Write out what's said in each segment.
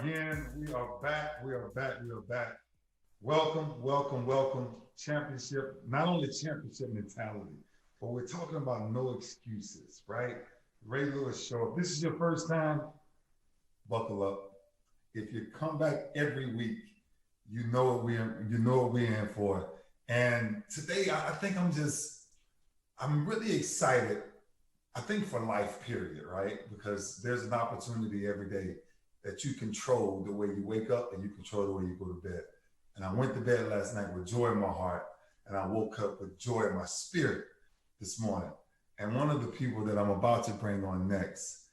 again. We are back. We are back. We are back. Welcome, welcome, welcome. Championship, not only championship mentality, but we're talking about no excuses, right? Ray Lewis Show. If this is your first time, buckle up. If you come back every week, you know what we're in for. And today I think I'm really excited. I think for life, period, right? Because there's an opportunity every day that you control the way you wake up and you control the way you go to bed. And I went to bed last night with joy in my heart, and I woke up with joy in my spirit this morning. And one of the people that I'm about to bring on next,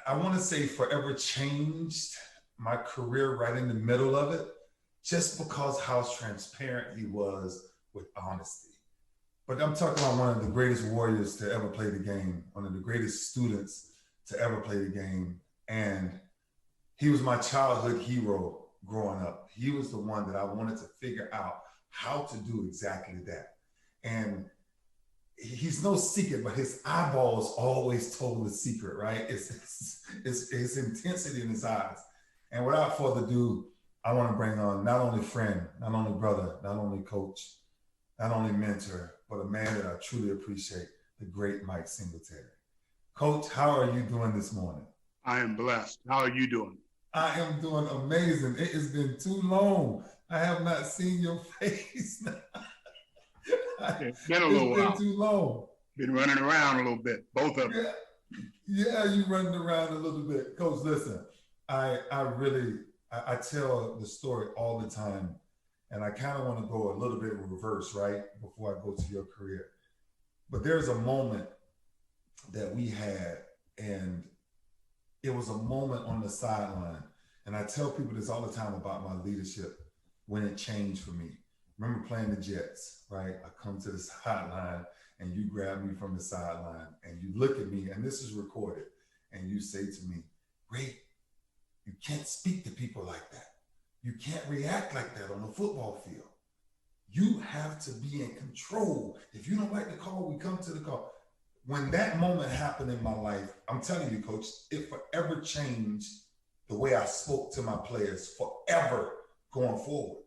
I want to say forever changed my career right in the middle of it, just because how transparent he was with honesty. But I'm talking about one of the greatest warriors to ever play the game, one of the greatest students to ever play the game. And he was my childhood hero growing up. He was the one that I wanted to figure out how to do exactly that. And he's no secret, but his eyeballs always told the secret, right? It's his intensity in his eyes. And without further ado, I want to bring on not only friend, not only brother, not only coach, not only mentor, but a man that I truly appreciate, the great Mike Singletary. Coach, how are you doing this morning? I am blessed. How are you doing? I am doing amazing. It has been too long. I have not seen your face. It's been a little while. It's been too long. Been running around a little bit, both of them. Yeah, you running around a little bit. Coach, listen, I tell the story all the time, and I kind of want to go a little bit in reverse, right, before I go to your career. But there's a moment that we had, and it was a moment on the sideline. And I tell people this all the time about my leadership when it changed for me. Remember playing the Jets, right? I come to the sideline and you grab me from the sideline and you look at me, and this is recorded, and you say to me, Ray, you can't speak to people like that. You can't react like that on the football field. You have to be in control. If you don't like the call, we come to the call. When that moment happened in my life, I'm telling you, Coach, it forever changed the way I spoke to my players forever going forward,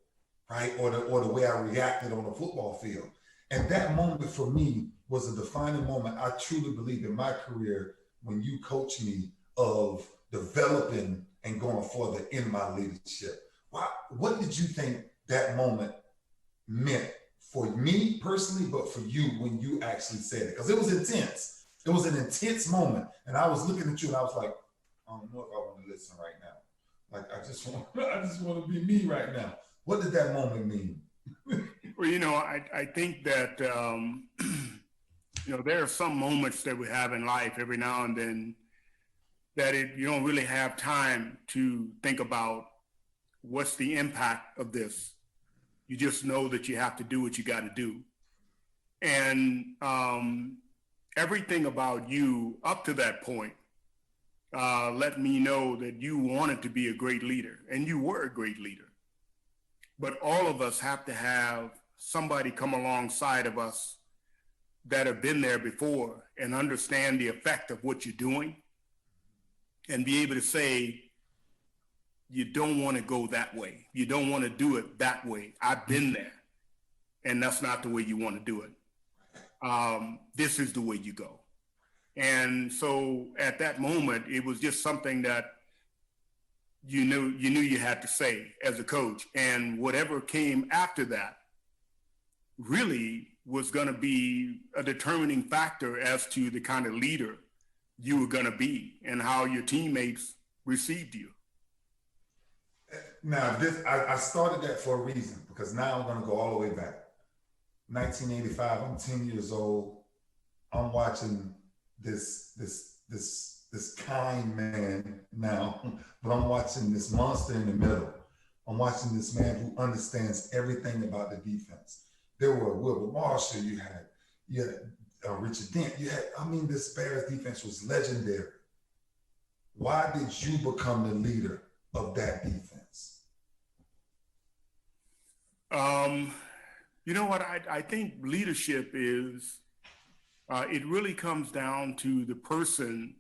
right? Or the way I reacted on the football field. And that moment for me was a defining moment, I truly believe, in my career when you coached me of developing and going further in my leadership. What did you think that moment meant for me personally, but for you when you actually said it? Because it was intense. It was an intense moment. And I was looking at you and I was like, I don't know if I want to listen right now. Like, I just want to be me right now. What did that moment mean? Well, I think that, there are some moments that we have in life every now and then that you don't really have time to think about what's the impact of this. You just know that you have to do what you got to do. And everything about you up to that point let me know that you wanted to be a great leader, and you were a great leader. But all of us have to have somebody come alongside of us that have been there before and understand the effect of what you're doing and be able to say, you don't want to go that way. You don't want to do it that way. I've been there, and that's not the way you want to do it. This is the way you go. And so at that moment, it was just something that you knew you had to say as a coach. And whatever came after that really was going to be a determining factor as to the kind of leader you were going to be and how your teammates received you. Now, I started that for a reason, because now I'm going to go all the way back. 1985, I'm 10 years old. I'm watching this kind man now, but I'm watching this monster in the middle. I'm watching this man who understands everything about the defense. There were Wilbur Marshall, you had Richard Dent, this Bears defense was legendary. Why did you become the leader of that defense? You know what? I think leadership is, it really comes down to the person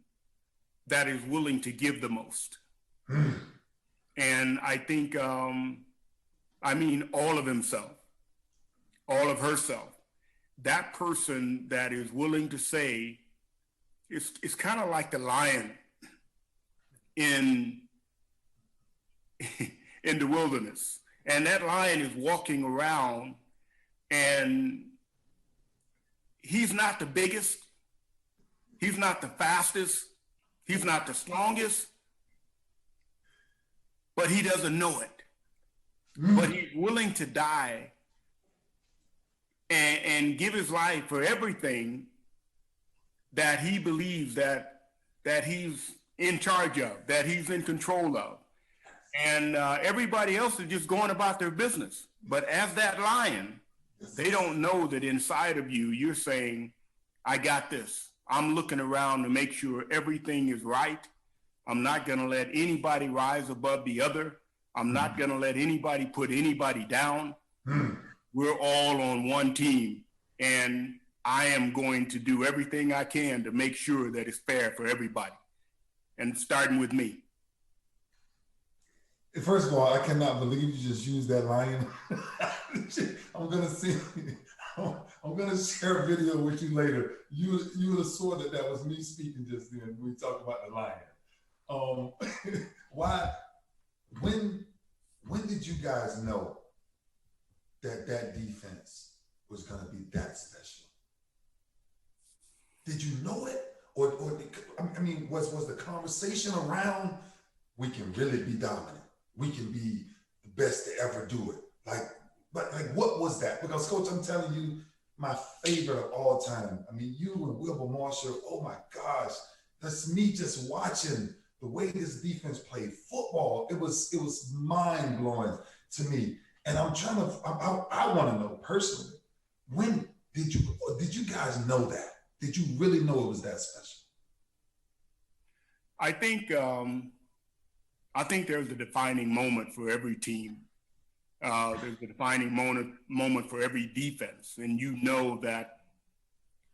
that is willing to give the most. And I think, all of himself, all of herself. That person that is willing to say, it's kind of like the lion in in the wilderness. And that lion is walking around, and he's not the biggest, he's not the fastest, he's not the strongest, but he doesn't know it. But he's willing to die and give his life for everything that he believes that he's in charge of, that he's in control of. And everybody else is just going about their business. But as that lion, they don't know that inside of you, you're saying, I got this. I'm looking around to make sure everything is right. I'm not going to let anybody rise above the other. I'm not going to let anybody put anybody down. We're all on one team, and I am going to do everything I can to make sure that it's fair for everybody, and starting with me. First of all, I cannot believe you just used that lion. I'm gonna share a video with you later. You would have saw that was me speaking just then when we talked about the lion. When did you guys know that defense was gonna be that special? Did you know it, or was the conversation around, we can really be dominant? We can be the best to ever do it. But what was that? Because, Coach, I'm telling you, my favorite of all time. You and Wilbur Marshall, oh my gosh, that's me just watching the way this defense played football. It was mind-blowing to me. And I want to know personally, when did you guys know that? Did you really know it was that special? I think there's a defining moment for every team. There's a defining moment for every defense. And you know that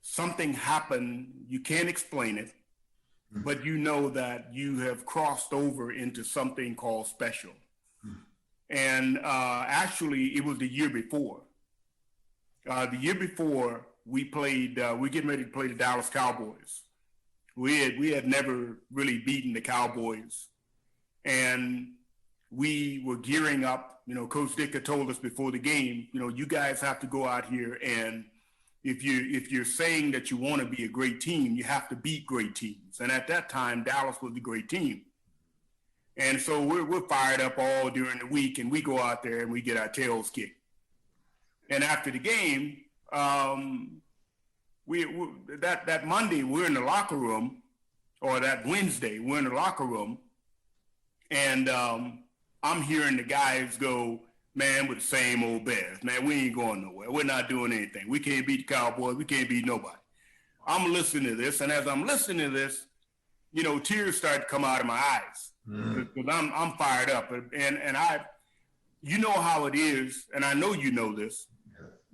something happened, you can't explain it, but you know that you have crossed over into something called special. And actually, it was the year before. The year before, we getting ready to play the Dallas Cowboys. We had never really beaten the Cowboys. And we were gearing up. Coach Dick had told us before the game, you guys have to go out here, and if you're saying that you want to be a great team, you have to beat great teams. And at that time, Dallas was a great team. And so we're fired up all during the week, and we go out there and we get our tails kicked. And after the game, that Monday we're in the locker room, or that Wednesday we're in the locker room. And I'm hearing the guys go, man, with the same old bears. Man, we ain't going nowhere. We're not doing anything. We can't beat the Cowboys. We can't beat nobody. I'm listening to this, and as I'm listening to this, tears start to come out of my eyes because I'm fired up. And you know how it is, and I know you know this,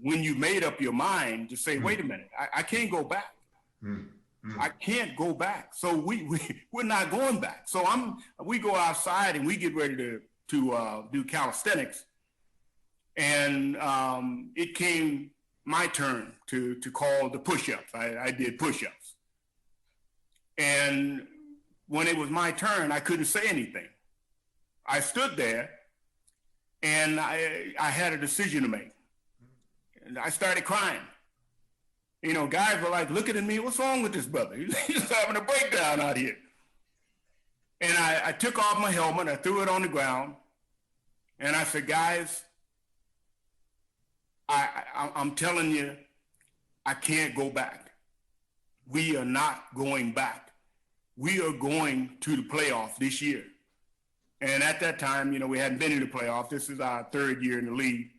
when you made up your mind to say, wait a minute, I can't go back. I can't go back. So we're not going back. So we go outside and we get ready to do calisthenics. And it came my turn to call the push-ups. I did push-ups. And when it was my turn, I couldn't say anything. I stood there and I had a decision to make. And I started crying. Guys were like looking at me, what's wrong with this brother? He's having a breakdown out here. And I took off my helmet, I threw it on the ground, and I said, guys, I'm telling you, I can't go back. We are not going back. We are going to the playoffs this year. And at that time, we hadn't been in the playoffs. This is our third year in the league.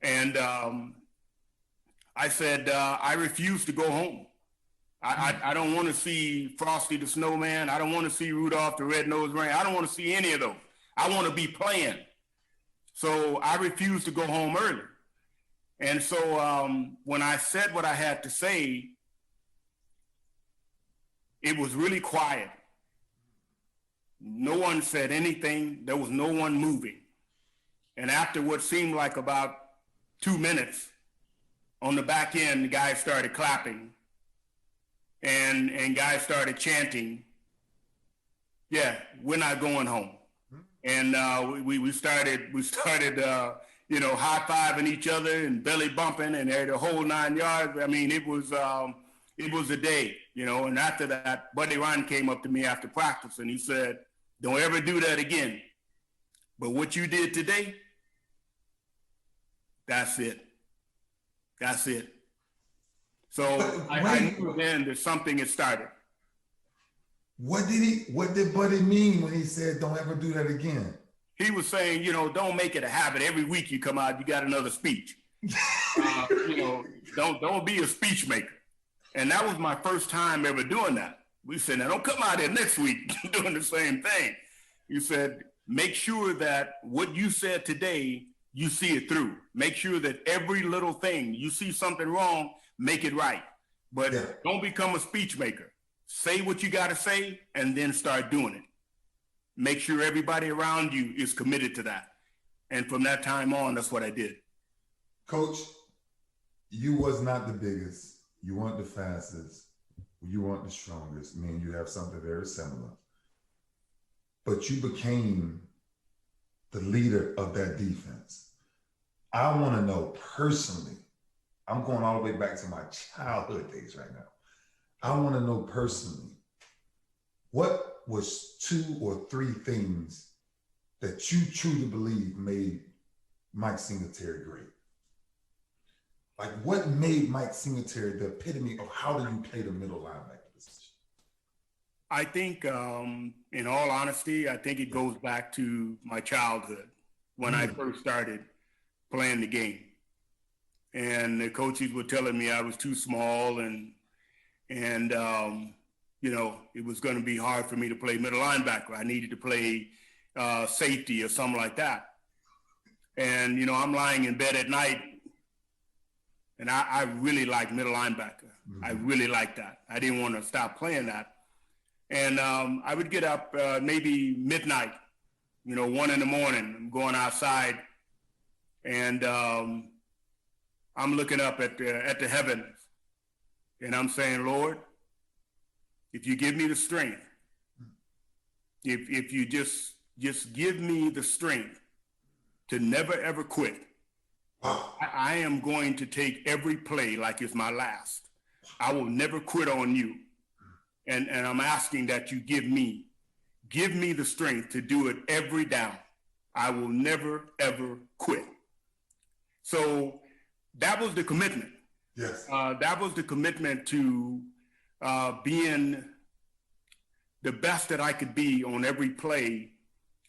And I said, I refuse to go home. I don't want to see Frosty the Snowman. I don't want to see Rudolph the Red-Nosed Reindeer. I don't want to see any of those. I want to be playing. So I refused to go home early. And so when I said what I had to say, it was really quiet. No one said anything. There was no one moving. And after what seemed like about 2 minutes, on the back end, the guys started clapping, and guys started chanting, "Yeah, we're not going home." And we started high-fiving each other and belly bumping and the whole 9 yards. I mean, it was a day, And after that, Buddy Ryan came up to me after practice and he said, "Don't ever do that again. But what you did today, that's it. That's it." So I knew then that something had started. What did Buddy mean when he said, "Don't ever do that again"? He was saying, don't make it a habit. Every week you come out, you got another speech. Don't be a speech maker. And that was my first time ever doing that. We said, "Now don't come out here next week doing the same thing." You said, "Make sure that what you said today, you see it through. Make sure that every little thing, you see something wrong, make it right. But Don't become a speech maker. Say what you got to say and then start doing it. Make sure everybody around you is committed to that." And from that time on, that's what I did. Coach, you was not the biggest. You weren't the fastest. You weren't the strongest. I mean, you have something very similar. But you became the leader of that defense. I want to know personally, I'm going all the way back to my childhood days right now. I want to know personally, what was 2 or 3 things that you truly believe made Mike Singletary great? Like, what made Mike Singletary the epitome of how do you play the middle linebacker position? I think, in all honesty, I think it goes back to my childhood when I first started playing the game. And the coaches were telling me I was too small and it was going to be hard for me to play middle linebacker. I needed to play safety or something like that. And, I'm lying in bed at night, and I really like middle linebacker. I really like that. I didn't want to stop playing that. And I would get up maybe midnight, 1 in the morning. I'm going outside, and I'm looking up at the heavens, and I'm saying, "Lord, if you give me the strength, if you just give me the strength to never, ever quit, I am going to take every play like it's my last. I will never quit on you. And I'm asking that you give me the strength to do it every down. I will never, ever quit." So that was the commitment. Yes. That was the commitment to being the best that I could be on every play.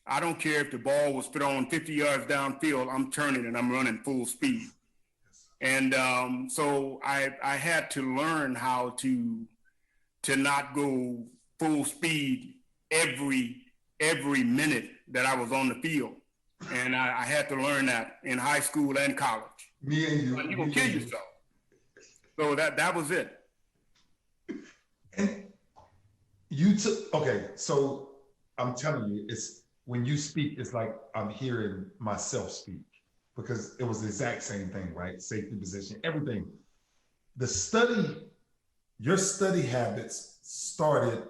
I don't care if the ball was thrown 50 yards downfield, I'm turning and I'm running full speed. And so I had to learn how to not go full speed every minute that I was on the field. And I had to learn that in high school and college. Me and you. You're going to kill yourself. So that was it. And you okay, so I'm telling you, it's when you speak, it's like I'm hearing myself speak, because it was the exact same thing, right? Safety position, everything. Your study habits started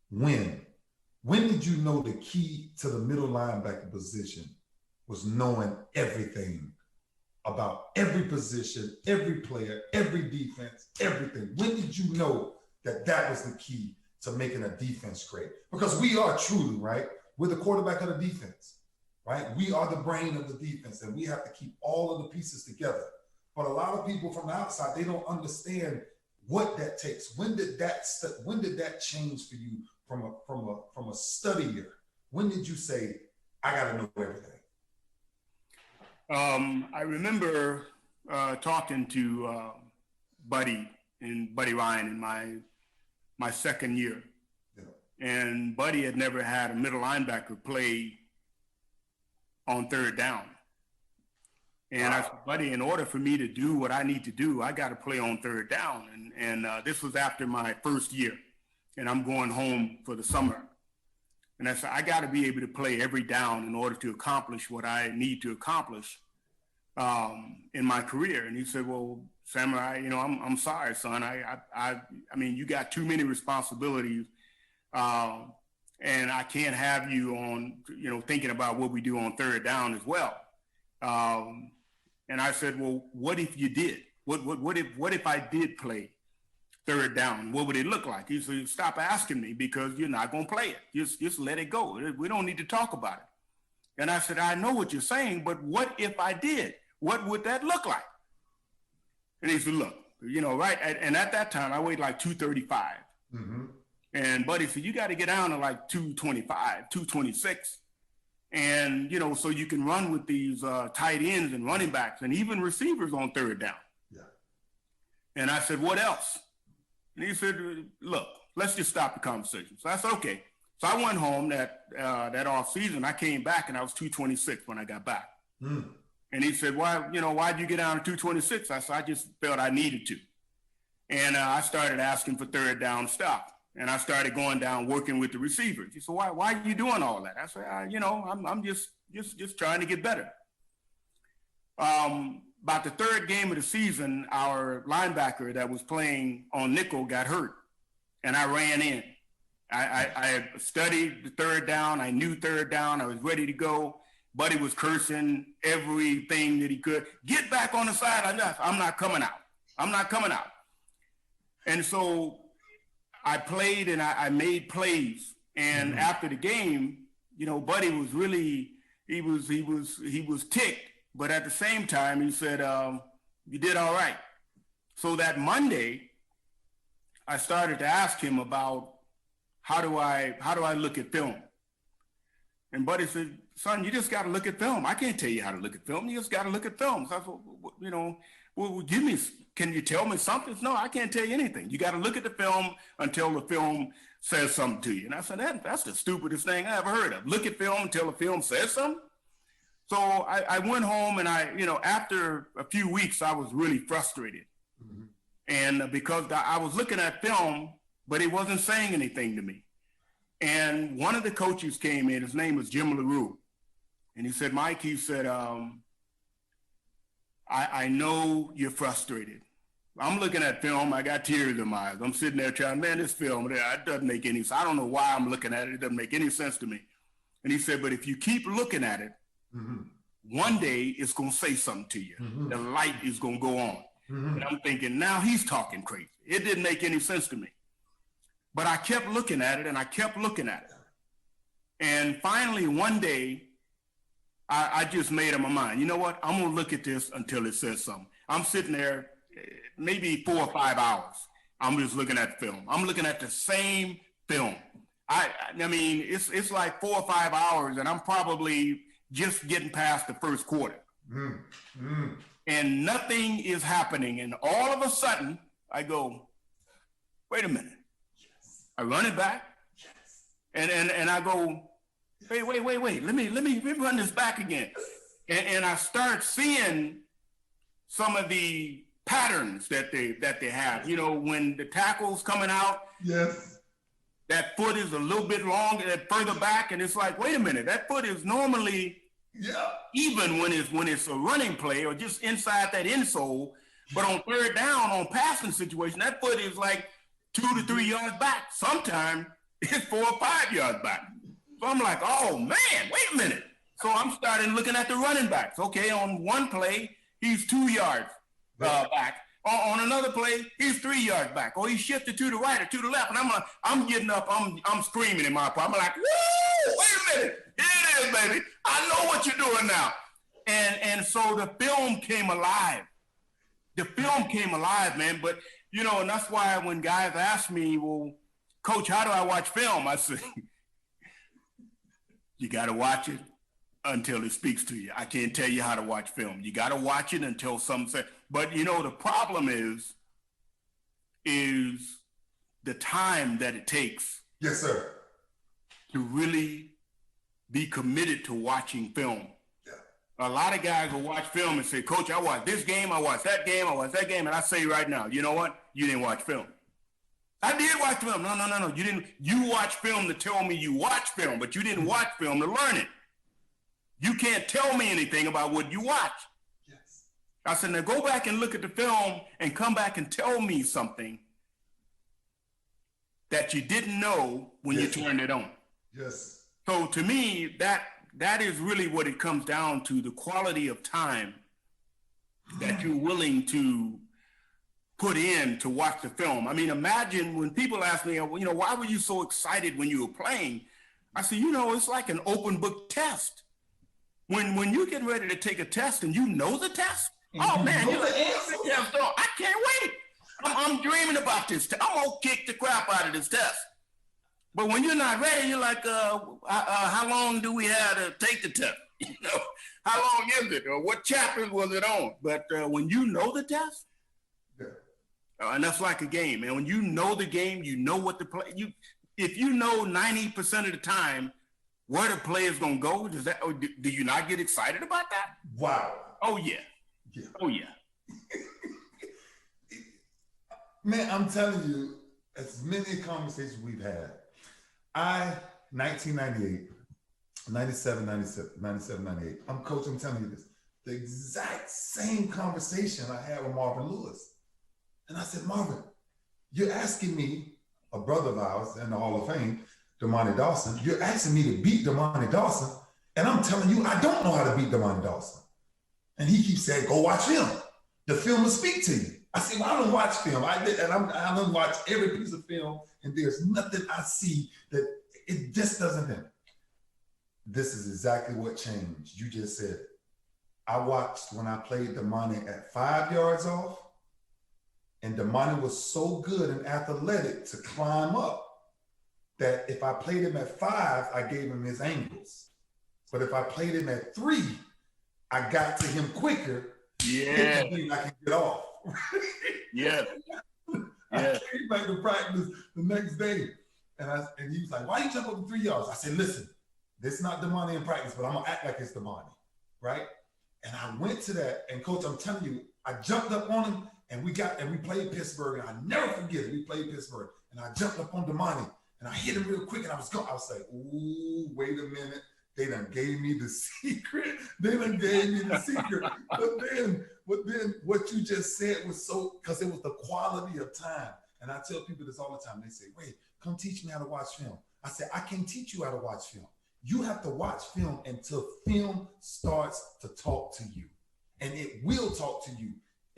when? When did you know the key to the middle linebacker position was knowing everything about every position, every player, every defense, everything? When did you know that was the key to making a defense great? Because we are truly, right? We're the quarterback of the defense, right? We are the brain of the defense, and we have to keep all of the pieces together. But a lot of people from the outside, they don't understand what that takes. When did that change for you from a studier? When did you say, "I got to know everything"? I remember talking to Buddy Ryan in my second year. Yeah. And Buddy had never had a middle linebacker play on third down. And I said, "Buddy, in order for me to do what I need to do, I got to play on third down." And this was after my first year, and I'm going home for the summer. And I said, I got to be able to play every down in order to accomplish what I need to accomplish in my career. And he said, well, Samurai, I'm sorry, son. I mean, you got too many responsibilities. And I can't have you on, thinking about what we do on third down as well. And I said, well, what if you did? What if I did play third down? What would it look like? He said, stop asking me because you're not going to play it. Just let it go. We don't need to talk about it. And I said, I know what you're saying, but what if I did? What would that look like? And he said, look, right. And at that time, I weighed like 235. Mm-hmm. And Buddy said, you got to get down to like 225, 226. And, so you can run with these tight ends and running backs and even receivers on third down. Yeah. And I said, what else? And he said, look, let's just stop the conversation. So I said, okay. So I went home that off season. I came back and I was 226 when I got back. Mm. And he said, why'd you get down to 226? I said, I just felt I needed to. And I started asking for third down stuff. And I started going down working with the receivers. He said, why are you doing all that? I said, I'm just trying to get better. About the third game of the season, our linebacker that was playing on nickel got hurt, and I ran in. I studied the third down. I knew third down. I was ready to go. Buddy was cursing everything that he could. Get back on the sideline. I'm not coming out. I'm not coming out. And so I played and I made plays. And mm-hmm. after the game, Buddy was really, he was ticked. But at the same time, he said, you did all right. So that Monday, I started to ask him about how do I look at film? And Buddy said, son, you just got to look at film. I can't tell you how to look at film. You just got to look at film. So I said, well, can you tell me something? No, I can't tell you anything. You got to look at the film until the film says something to you. And I said, that's the stupidest thing I ever heard of. Look at film until the film says something. So I went home and after a few weeks, I was really frustrated. Mm-hmm. And because I was looking at film, but it wasn't saying anything to me. And one of the coaches came in, his name was Jim LaRue. And he said, Mike, he said, I know you're frustrated. I'm looking at film. I got tears in my eyes. I'm sitting there trying, man, this film, it doesn't make any sense. I don't know why I'm looking at it. It doesn't make any sense to me. And he said, but if you keep looking at it, mm-hmm. one day it's going to say something to you. Mm-hmm. The light is going to go on. Mm-hmm. And I'm thinking, now he's talking crazy. It didn't make any sense to me. But I kept looking at it and I kept looking at it. And finally, one day, I just made up my mind. You know what? I'm going to look at this until it says something. I'm sitting there maybe 4 or 5 hours. I'm just looking at the film. I'm looking at the same film. I mean, it's like 4 or 5 hours, and I'm probably just getting past the first quarter. And nothing is happening. And all of a sudden, I go, wait a minute. Yes. I run it back. Yes. And I go, wait. Let me run this back again. And I start seeing some of the patterns that they have. When the tackle's coming out, yes, that foot is a little bit longer, that further back, and it's like, wait a minute, that foot is normally even when it's a running play or just inside that insole, but on third down, on passing situation, that foot is like 2 to 3 yards back. Sometimes it's 4 or 5 yards back. So I'm like, oh man, wait a minute. So I'm starting looking at the running backs. Okay, on one play, he's 2 yards back. On another play, he's 3 yards back. Or he shifted to the right or to the left. And I'm getting up, I'm screaming in my part. I'm like, woo, wait a minute. Here it is, baby. I know what you're doing now. And so the film came alive. The film came alive, man. But, and that's why when guys ask me, well, Coach, how do I watch film? I say, you got to watch it until it speaks to you. I can't tell you how to watch film. You got to watch it until something says. But, the problem is the time that it takes. Yes, sir. To really be committed to watching film. Yeah. A lot of guys will watch film and say, Coach, I watched this game, I watched that game, I watched that game. And I say right now, you know what? You didn't watch film. I did watch film. No. You didn't. You watch film to tell me you watch film, but you didn't watch film to learn it. You can't tell me anything about what you watch. Yes. I said, now go back and look at the film and come back and tell me something that you didn't know when you turned it on. Yes. So to me, that is really what it comes down to, the quality of time that you're willing to put in to watch the film. I mean, imagine when people ask me, why were you so excited when you were playing? I said, it's like an open book test. When you get ready to take a test and you know the test, oh man, you're like, I can't wait. I'm dreaming about this. I'm gonna kick the crap out of this test. But when you're not ready, you're like, how long do we have to take the test? How long is it? Or what chapters was it on? But when you know the test, and that's like a game, man. When you know the game, you know what to play. If you know 90% of the time where the play is gonna go, do you not get excited about that? Wow. Oh yeah. Oh yeah. Man, I'm telling you, as many conversations we've had, 1998, 97, 98, I'm telling you this, the exact same conversation I had with Marvin Lewis. And I said, Marvin, you're asking me, a brother of ours in the Hall of Fame, Damani Dawson, you're asking me to beat Damani Dawson, and I'm telling you, I don't know how to beat Damani Dawson. And he keeps saying, go watch film. The film will speak to you. I said, well, I don't watch film. I don't watch every piece of film, and there's nothing I see that it just doesn't hit. This is exactly what changed. You just said, I watched when I played Damani at 5 yards off, and Damani was so good and athletic to climb up that if I played him at 5, I gave him his angles. But if I played him at 3, I got to him quicker. Yeah. I can get off. Yeah. I came back to practice the next day, and he was like, why you jump over 3 yards? I said, listen, this is not Damani in practice, but I'm gonna act like it's Damani, right? And I went to that, and coach, I'm telling you, I jumped up on him, and we played Pittsburgh, and I never forget it. We played Pittsburgh, and I jumped up on Damani, and I hit him real quick, and I was like, ooh, wait a minute. They done gave me the secret. But then what you just said was because it was the quality of time. And I tell people this all the time. They say, wait, come teach me how to watch film. I say, I can't teach you how to watch film. You have to watch film until film starts to talk to you. And it will talk to you.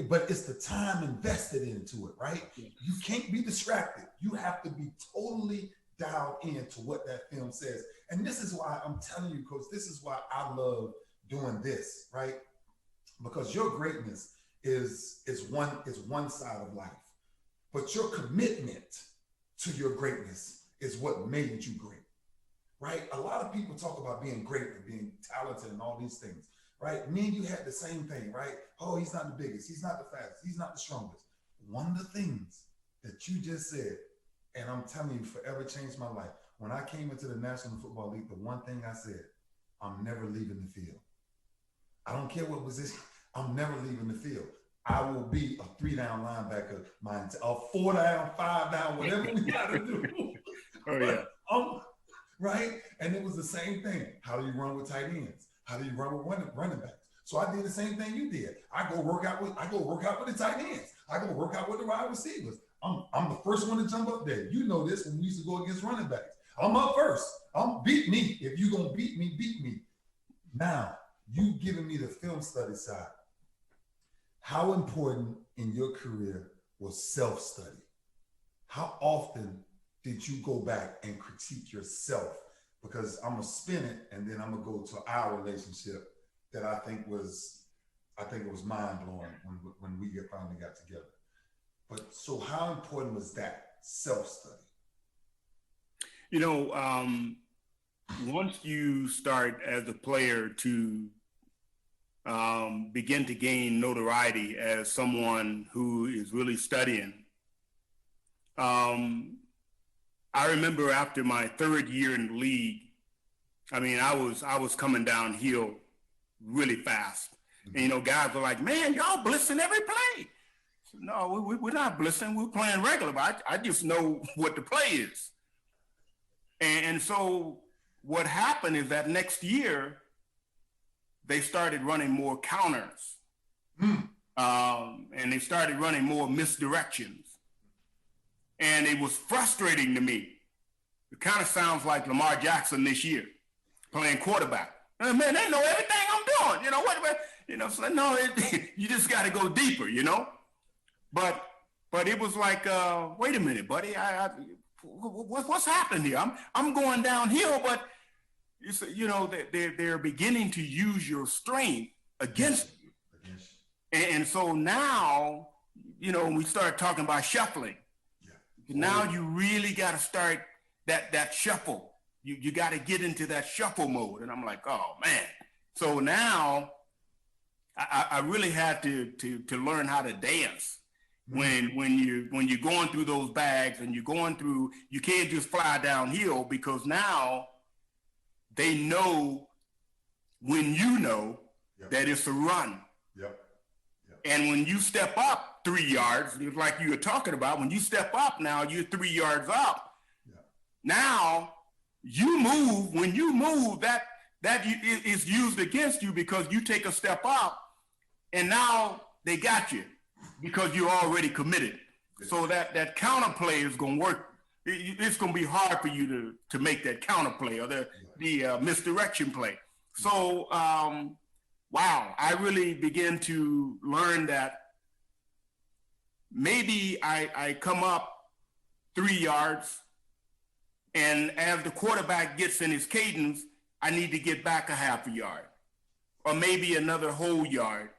But it's the time invested into it, right? You can't be distracted. You have to be totally dialed into what that film says. And this is why I'm telling you, coach, this is why I love doing this, right? Because your greatness is one side of life, but your commitment to your greatness is what made you great, right? A lot of people talk about being great and being talented and all these things, right? Me and you had the same thing, right? Oh, he's not the biggest, he's not the fastest, he's not the strongest. One of the things that you just said, and I'm telling you, forever changed my life. When I came into the National Football League, the one thing I said, I'm never leaving the field. I don't care what position, I'm never leaving the field. I will be a 3-down linebacker, a 4-down, 5-down, whatever we got to do. Oh, yeah. Right? And it was the same thing. How do you run with tight ends? How do you run with running backs? So I did the same thing you did. I go work out with the tight ends. I go work out with the wide receivers. I'm the first one to jump up there. You know this when we used to go against running backs. I'm up first. Beat me. If you're going to beat me, beat me. Now, you giving me the film study side. How important in your career was self-study? How often did you go back and critique yourself? Because I'm going to spin it, and then I'm going to go to our relationship that I think it was mind-blowing when we finally got together. But so how important was that self-study? Once you start as a player to begin to gain notoriety as someone who is really studying, I remember after my 3rd year in the league, I was coming downhill really fast. Mm-hmm. And, guys were like, man, y'all blitzing every play. No, we're not blitzing. We're playing regular, but I just know what the play is. And so what happened is that next year, they started running more counters. And they started running more misdirections. And it was frustrating to me. It kind of sounds like Lamar Jackson this year, playing quarterback. Man, they know everything I'm doing. You know what? You know, so no, you just got to go deeper. You know, but it was like, wait a minute, buddy, what's happening here? I'm going downhill, but you know, they're beginning to use your strength against you. And so now, you know, when we start talking about shuffling, now you really got to start that shuffle. You got to get into that shuffle mode. And I'm like, oh man. So now I really had to learn how to dance when you're going through those bags and you're going through, you can't just fly downhill, because now they know when you know that it's a run. And when you step up 3 yards, like you were talking about, when you step up now, you're 3 yards up. Now you move. When you move, that is used against you, because you take a step up, and now they got you because you're already committed. So that counter play is going to work. It's going to be hard for you to make that counter play or the misdirection play. So, wow, I really began to learn that maybe I come up 3 yards, and as the quarterback gets in his cadence, I need to get back a half a yard or maybe another whole yard,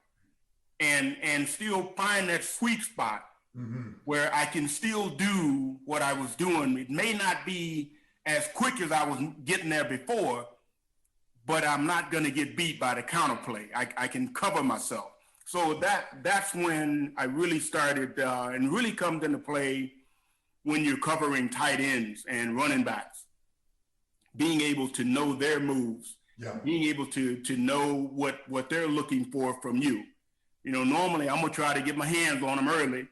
and still find that sweet spot where I can still do what I was doing. It may not be as quick as I was getting there before, but I'm not going to get beat by the counter play. I can cover myself. So that's when I really started, and really comes into play when you're covering tight ends and running backs, being able to know their moves, being able to know what they're looking for from you. You know, normally I'm going to try to get my hands on them early.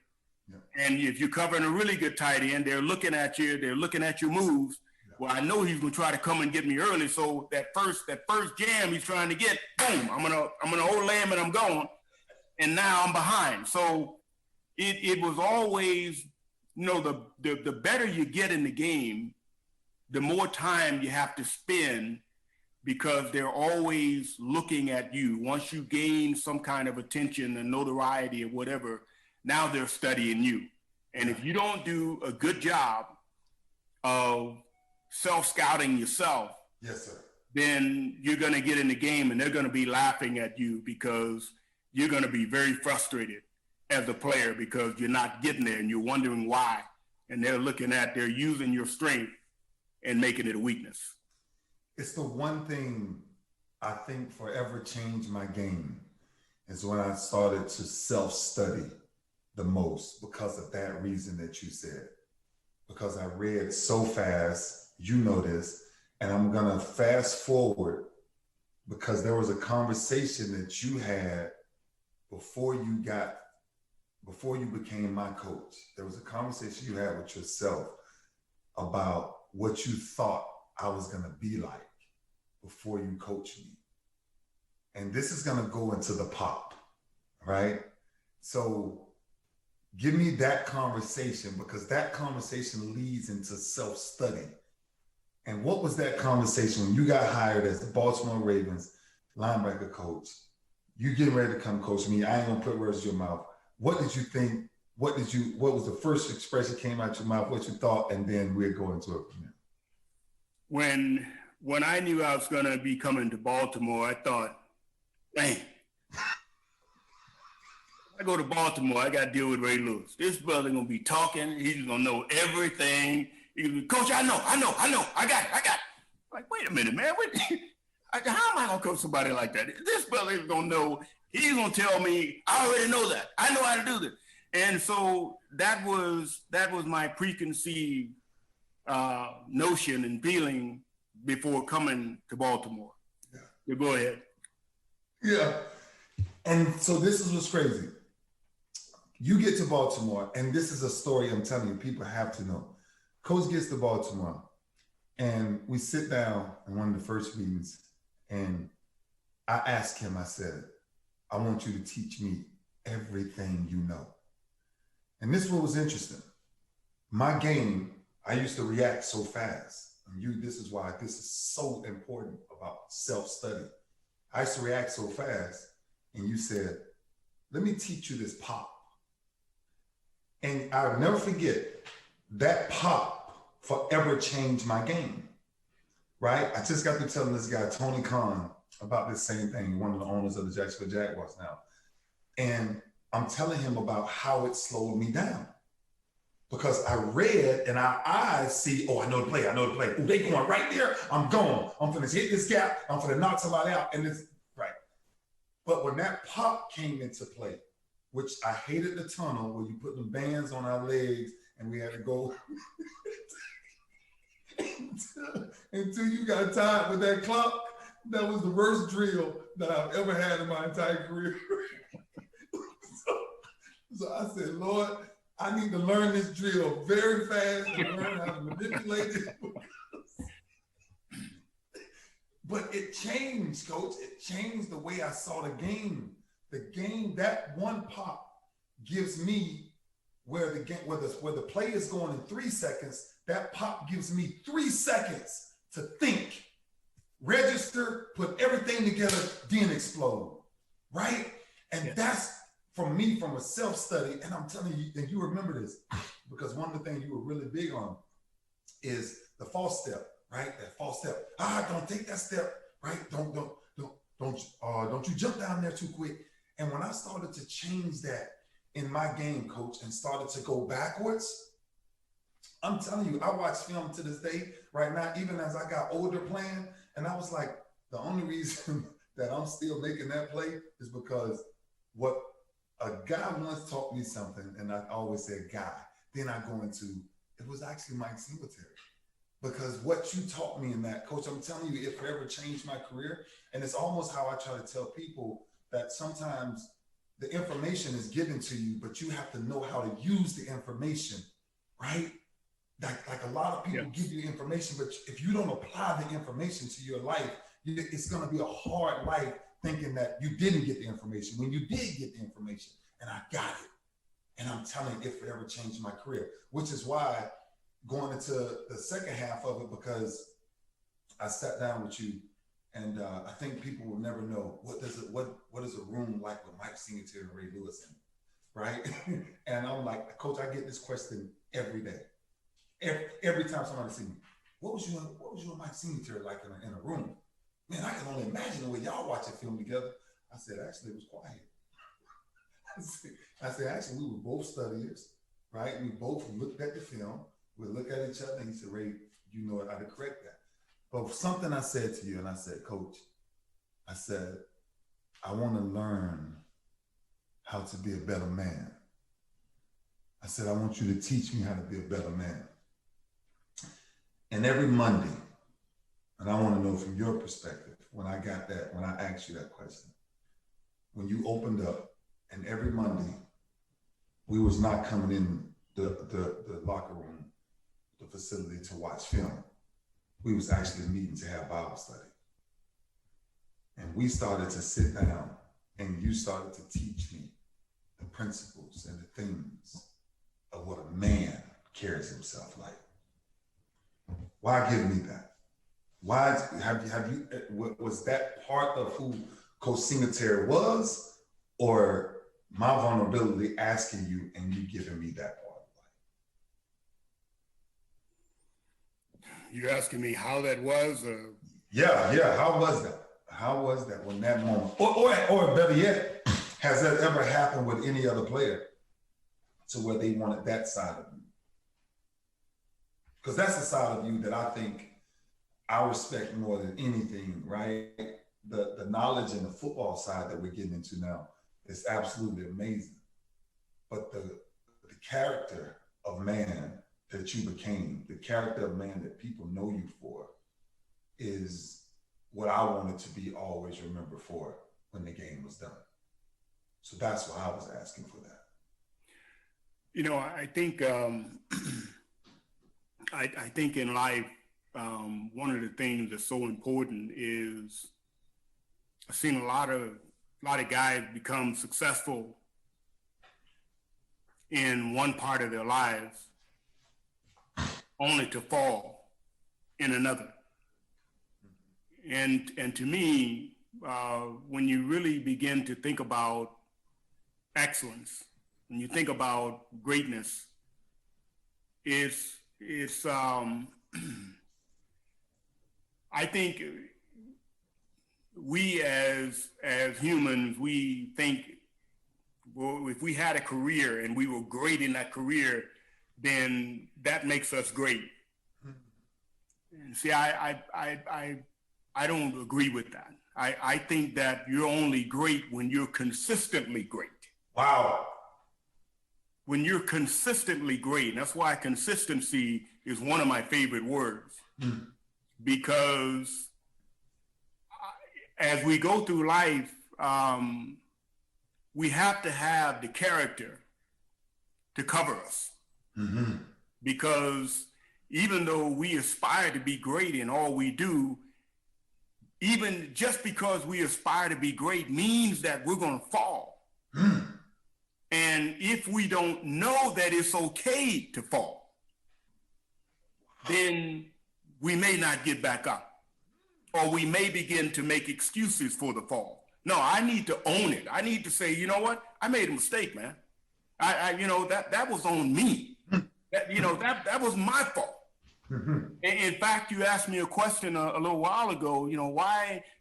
And if you're covering a really good tight end, they're looking at you, they're looking at your moves. Well, I know he's gonna try to come and get me early. So that first jam he's trying to get, boom, I'm gonna overlay him and I'm going. And now I'm behind. So it was always, you know, the better you get in the game, the more time you have to spend, because they're always looking at you. Once you gain some kind of attention and notoriety or whatever, now they're studying you. And if you don't do a good job of self-scouting yourself, then you're going to get in the game and they're going to be laughing at you, because you're going to be very frustrated as a player because you're not getting there and you're wondering why. And they're using your strength and making it a weakness. It's the one thing I think forever changed my game is when I started to self-study the most, because of that reason that you said. Because I read so fast, you know this, and I'm gonna fast forward because there was a conversation that you had before you became my coach. There was a conversation you had with yourself about what you thought I was gonna be like before you coached me. And this is gonna go into the pop, right? So give me that conversation, because that conversation leads into self-study. And what was that conversation when you got hired as the Baltimore Ravens linebacker coach? You getting ready to come coach me. I ain't gonna put words in your mouth. What did you think? What was the first expression came out your mouth? What you thought? And then we'll go into it from there. When I knew I was gonna be coming to Baltimore, I thought, dang, I go to Baltimore, I got to deal with Ray Lewis. This brother gonna be talking. He's gonna know everything. He's gonna be, Coach, I know. I got it. Like, wait a minute, man. How am I gonna coach somebody like that? This brother is gonna know. He's gonna tell me, I already know that. I know how to do this. And so that was my preconceived notion and feeling before coming to Baltimore. Yeah. Go ahead. Yeah. And so this is what's crazy. you get to Baltimore, and this is a story I'm telling you, people have to know. Coach gets to Baltimore, and we sit down in one of the first meetings, and I asked him, I said, I want you to teach me everything you know. And this is what was interesting. My game, I used to react so fast. And this is why this is so important about self-study. I used to react so fast, and you said, let me teach you this pop. And I'll never forget, that pop forever changed my game, right? I just got to telling this guy, Tony Khan, about this same thing, one of the owners of the Jacksonville Jaguars now. And I'm telling him about how it slowed me down. Because I read and our eyes see, oh, I know the play. Oh, they going right there. I'm going. I'm going to hit this gap. I'm going to knock somebody out. And it's right. But when that pop came into play, which I hated the tunnel where you put the bands on our legs and we had to go until you got tired with that clock. That was the worst drill that I've ever had in my entire career. so I said, Lord, I need to learn this drill very fast and learn how to manipulate it. But it changed, Coach. It changed the way I saw the game. The game, that one pop gives me where the play is going in 3 seconds, that pop gives me 3 seconds to think, register, put everything together, then explode, right? And that's, for me, from a self-study, and I'm telling you, and you remember this, because one of the things you were really big on is the false step, right? That false step. Don't take that step, right? Don't you jump down there too quick. And when I started to change that in my game, Coach, and started to go backwards, I'm telling you, I watch film to this day right now, even as I got older playing, and I was like, the only reason that I'm still making that play is because what a guy once taught me something, and I always said guy, then I go into, it was actually Mike Singletary. Because what you taught me in that, Coach, I'm telling you, it forever changed my career. And it's almost how I try to tell people that sometimes the information is given to you, but you have to know how to use the information, right? Like a lot of people give you information, but if you don't apply the information to your life, it's going to be a hard life thinking that you didn't get the information when you did get the information. And I got it. And I'm telling you, it forever changed my career, which is why going into the second half of it, because I sat down with you, and I think people will never know what is a room like with Mike Singletary and Ray Lewis in it, right? And I'm like, Coach, I get this question every day. Every time somebody sees me, what was you and Mike Singletary like in a room? Man, I can only imagine the way y'all watch a film together. I said, actually, it was quiet. I said, actually, we were both studiers, right? We both looked at the film. We look at each other, and he said, Ray, you know how to correct that. But something I said to you, and I said, Coach, I said, I want to learn how to be a better man. I said, I want you to teach me how to be a better man. And every Monday, and I want to know from your perspective, when I asked you that question, when you opened up, and every Monday, we was not coming in the locker room, the facility to watch film. We was actually meeting to have Bible study. And we started to sit down, and you started to teach me the principles and the things of what a man carries himself like. Why give me that? Why was that part of who Coach Singletary was, or my vulnerability asking you and you giving me that part of life? You're asking me how that was? Yeah. How was that? How was that when that moment, or better yet, has that ever happened with any other player to where they wanted that side of you? Because that's the side of you that I think I respect more than anything, right? The knowledge and the football side that we're getting into now is absolutely amazing. But the character of man that you became, the character of man that people know you for, is what I wanted to be always remembered for when the game was done. So that's why I was asking for that. You know, I think I think in life, one of the things that's so important is I've seen a lot of guys become successful in one part of their lives only to fall in another. And to me, when you really begin to think about excellence, when you think about greatness, it's I think we as humans, we think, well, if we had a career and we were great in that career, then that makes us great. And see, I don't agree with that. I think that you're only great when you're consistently great. Wow. When you're consistently great, and that's why consistency is one of my favorite words, because as we go through life, we have to have the character to cover us. Because even though we aspire to be great in all we do, even just because we aspire to be great means that we're going to fall. And if we don't know that it's okay to fall, then we may not get back up, or we may begin to make excuses for the fall. No, I need to own it. I need to say, you know what? I made a mistake, man. That was on me. That was my fault. In fact, you asked me a question a little while ago,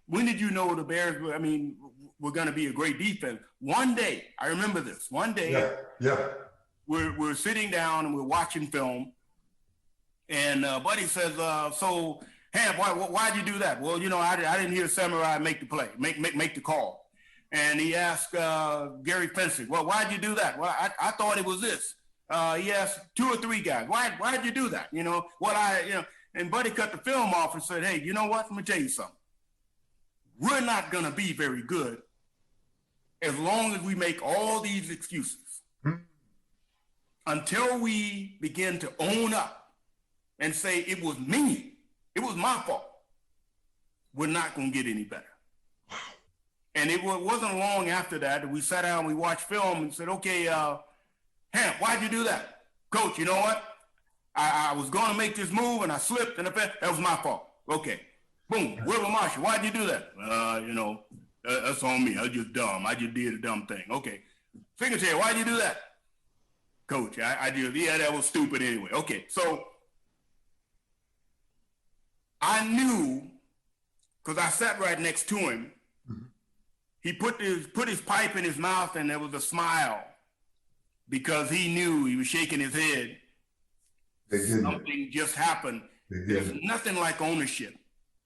when did you know the Bears were going to be a great defense? One day, I remember this, one day, we're sitting down and we're watching film, and Buddy says, so, Ham, why'd you do that? Well, I didn't hear Samurai make the play, make the call. And he asked Gary Fency, well, why'd you do that? Well, I thought it was this. He asked 2 or 3 guys, why'd you do that? And Buddy cut the film off and said, hey, you know what? Let me tell you something. We're not going to be very good as long as we make all these excuses. Until we begin to own up and say, it was me, it was my fault, we're not going to get any better. And it wasn't long after that we sat down, we watched film and said, okay, Ham, why'd you do that? Coach, you know what? I was going to make this move and I slipped and that was my fault. Okay. Boom. Wilbur Marshall, why'd you do that? That's on me. I was just dumb. I just did a dumb thing. Okay. Singletary, why'd you do that? Coach, that was stupid anyway. Okay. So I knew, because I sat right next to him, he put his pipe in his mouth and there was a smile, because he knew, he was shaking his head. Something just happened. There's nothing like ownership.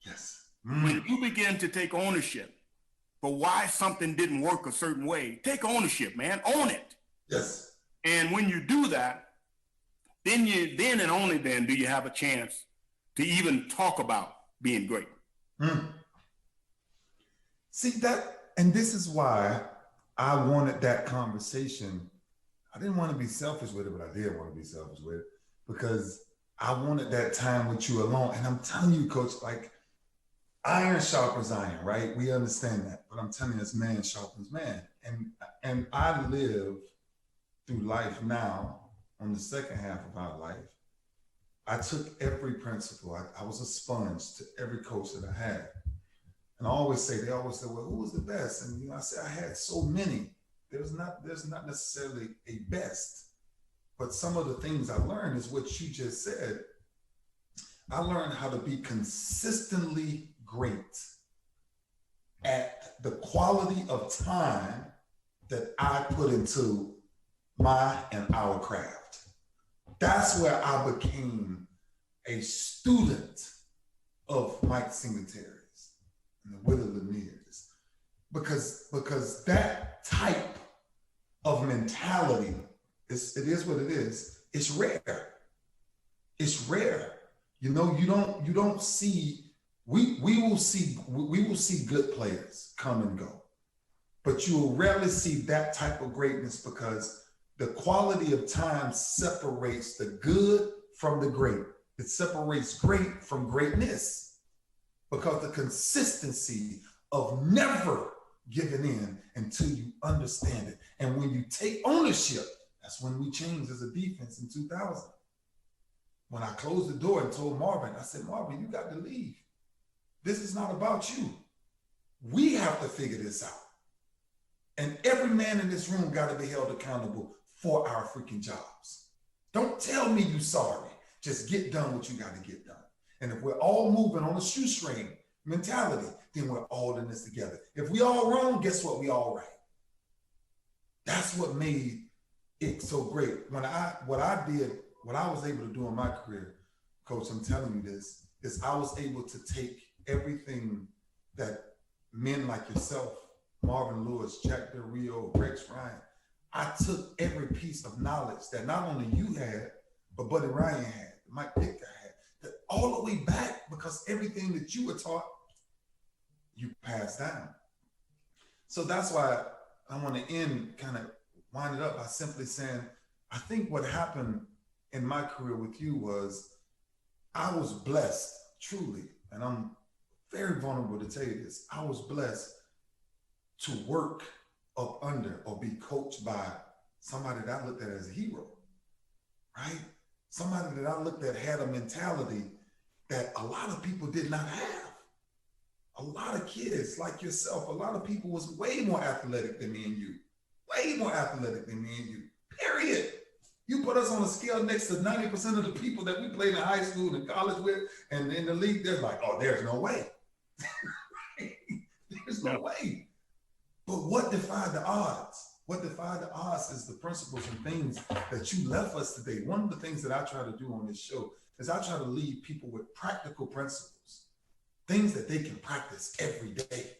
Yes. When you begin to take ownership for why something didn't work a certain way, take ownership, man. Own it. Yes. And when you do that, then and only then do you have a chance to even talk about being great. See that, and this is why I wanted that conversation. I didn't want to be selfish with it, but I did want to be selfish with it, because I wanted that time with you alone. And I'm telling you, Coach, like, iron sharpens iron, right? We understand that, but I'm telling you, it's man sharpens man. And I live through life now on the second half of our life. I took every principle. I was a sponge to every coach that I had. And they always say, well, who was the best? And I said, I had so many. There's not necessarily a best, but some of the things I learned is what you just said. I learned how to be consistently great at the quality of time that I put into my and our craft. That's where I became a student of Mike Singletary's and the Willie Lanier's, because that type of mentality it is what it is. It's rare. It's rare. You don't see. We will see good players come and go, but you will rarely see that type of greatness, because The quality of time separates the good from the great. It separates great from greatness because the consistency of never giving in until you understand it. And when you take ownership, that's when we changed as a defense in 2000. When I closed the door and told Marvin, I said, Marvin, you got to leave. This is not about you. We have to figure this out. And every man in this room got to be held accountable for our freaking jobs. Don't tell me you sorry. Just get done what you got to get done. And if we're all moving on a shoestring mentality, then we're all in this together. If we all wrong, guess what? We all right. That's what made it so great. What I was able to do in my career, Coach, I'm telling you this, is I was able to take everything that men like yourself, Marvin Lewis, Jack Del Rio, Rex Ryan, I took every piece of knowledge that not only you had, but Buddy Ryan had, Mike Ditka had, that all the way back, because everything that you were taught, you passed down. So that's why I want to kind of wind it up by simply saying, I think what happened in my career with you was I was blessed, truly, and I'm very vulnerable to tell you this, I was blessed to work up under or be coached by somebody that I looked at as a hero, right? Somebody that I looked at had a mentality that a lot of people did not have. A lot of kids like yourself, a lot of people was way more athletic than me and you, way more athletic than me and you, period. You put us on a scale next to 90% of the people that we played in high school and college with, and in the league, they're like, oh, there's no way. There's no way. But what defied the odds? What defied the odds is the principles and things that you left us today. One of the things that I try to do on this show is I try to leave people with practical principles, things that they can practice every day.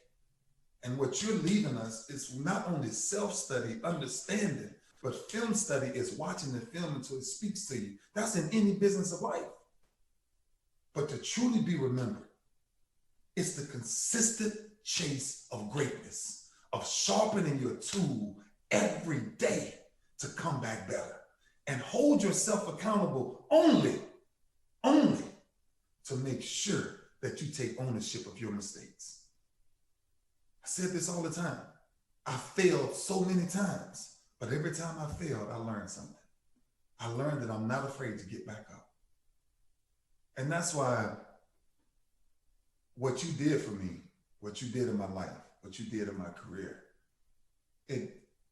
And what you're leaving us is not only self-study, understanding, but film study is watching the film until it speaks to you. That's in any business of life. But to truly be remembered, it's the consistent chase of greatness, of sharpening your tool every day to come back better, and hold yourself accountable only to make sure that you take ownership of your mistakes. I said this all the time. I failed so many times, but every time I failed, I learned something. I learned that I'm not afraid to get back up. And that's why what you did for me, what you did in my life, what you did in my career,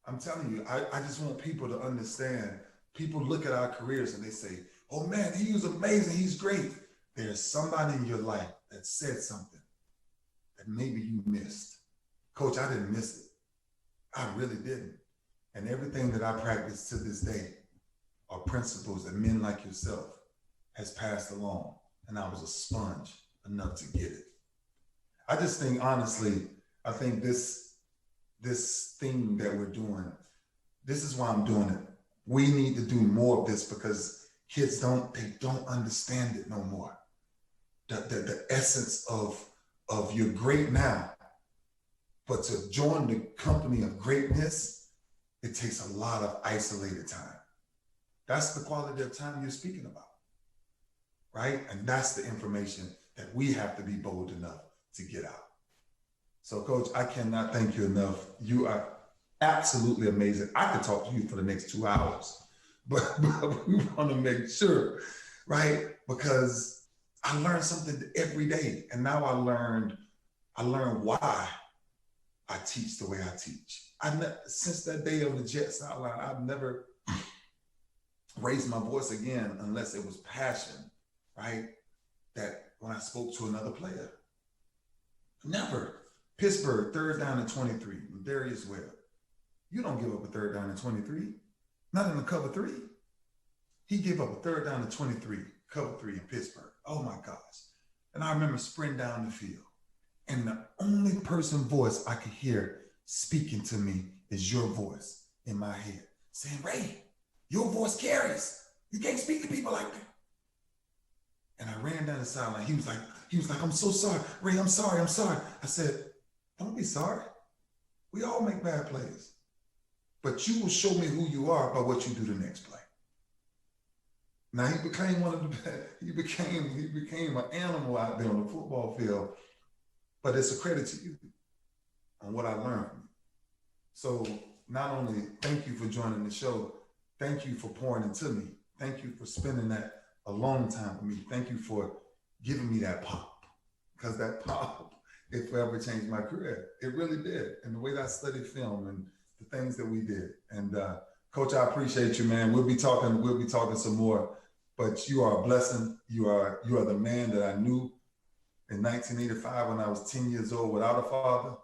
I'm telling you, I just want people to understand. People look at our careers and they say, oh man, he was amazing, he's great. There's somebody in your life that said something that maybe you missed. Coach, I didn't miss it. I really didn't. And everything that I practice to this day are principles that men like yourself has passed along, and I was a sponge enough to get it. I just think, honestly, I think this thing that we're doing, this is why I'm doing it. We need to do more of this because kids don't understand it no more. The essence of you're great now, but to join the company of greatness, it takes a lot of isolated time. That's the quality of time you're speaking about, right? And that's the information that we have to be bold enough to get out. So, Coach, I cannot thank you enough. You are absolutely amazing. I could talk to you for the next 2 hours, but we want to make sure, right? Because I learned something every day, and now I learned why I teach the way I teach. Since that day on the Jets sideline, I've never raised my voice again unless it was passion, right? That when I spoke to another player. Never. Pittsburgh, 3rd down and 23, Darius Webb. You don't give up a 3rd down and 23. Not in the cover 3. He gave up a 3rd down and 23, cover 3 in Pittsburgh. Oh my gosh. And I remember sprinting down the field. And the only person's voice I could hear speaking to me is your voice in my head, saying, Ray, your voice carries. You can't speak to people like that. And I ran down the sideline. He was like, I'm so sorry. Ray, I'm sorry. I said, don't be sorry. We all make bad plays. but you will show me who you are by what you do the next play. Now he became one of the he became an animal out there on the football field, but it's a credit to you on what I learned from you. So not only thank you for joining the show, thank you for pouring into me. Thank you for spending that a long time with me. Thank you for giving me that pop, because that pop, it forever changed my career. It really did. And the way that I studied film and the things that we did. And Coach, I appreciate you, man. We'll be talking some more. But you are a blessing. You are the man that I knew in 1985 when I was 10 years old without a father.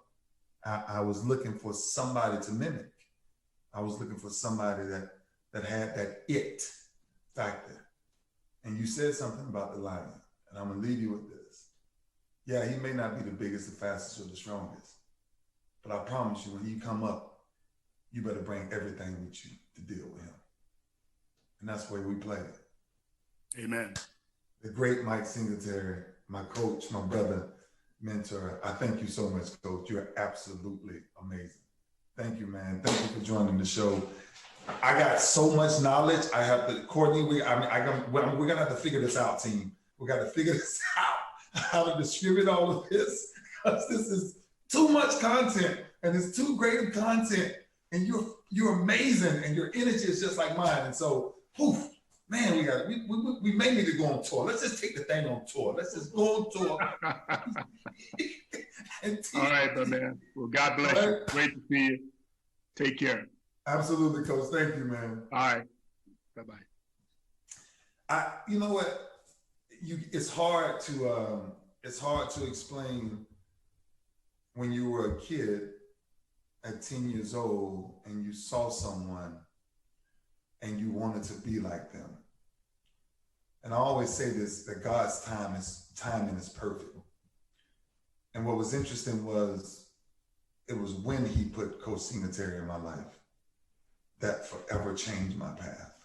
I was looking for somebody to mimic. I was looking for somebody that had that it factor. And you said something about the lion, and I'm gonna leave you with this. Yeah, he may not be the biggest, the fastest, or the strongest, but I promise you, when you come up, you better bring everything with you to deal with him. And that's the way we played it. Amen. The great Mike Singletary, my coach, my brother, mentor. I thank you so much, Coach. You're absolutely amazing. Thank you, man. Thank you for joining the show. I got so much knowledge. I have to, Courtney. We're gonna have to figure this out, team. We got to figure this out, how to distribute all of this, because this is too much content, and it's too great of content. And you're amazing, and your energy is just like mine. And so, poof, man, we may need to go on tour. Let's just take the thing on tour. Let's just go on tour. All right, my man. Well, God bless you. Great to see you. Take care. Absolutely, Coach. Thank you, man. All right. Bye-bye. You know what? It's hard to explain when you were a kid at 10 years old and you saw someone and you wanted to be like them. And I always say this, that God's timing is perfect. And what was interesting was, it was when he put Coach Singletary in my life that forever changed my path.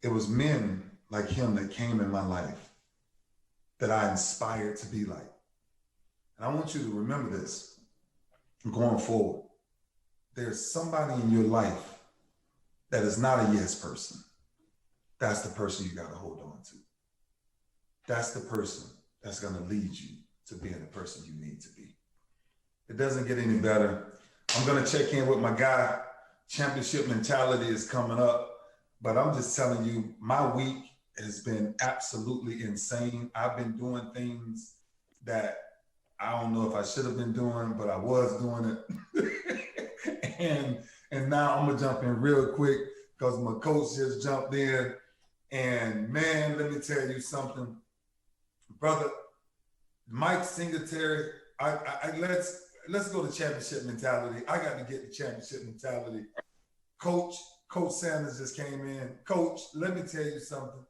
It was men like him that came in my life that I inspired to be like. And I want you to remember this going forward. There's somebody in your life that is not a yes person. That's the person you got to hold on to. That's the person that's going to lead you to being the person you need to be. It doesn't get any better. I'm going to check in with my guy. Championship mentality is coming up, but I'm just telling you, my week has been absolutely insane. I've been doing things that I don't know if I should have been doing, but I was doing it. and now I'm gonna jump in real quick because my coach just jumped in. And man, let me tell you something, brother. Mike Singletary, let's go to championship mentality. I got to get the championship mentality. Coach Sanders just came in. Coach, let me tell you something.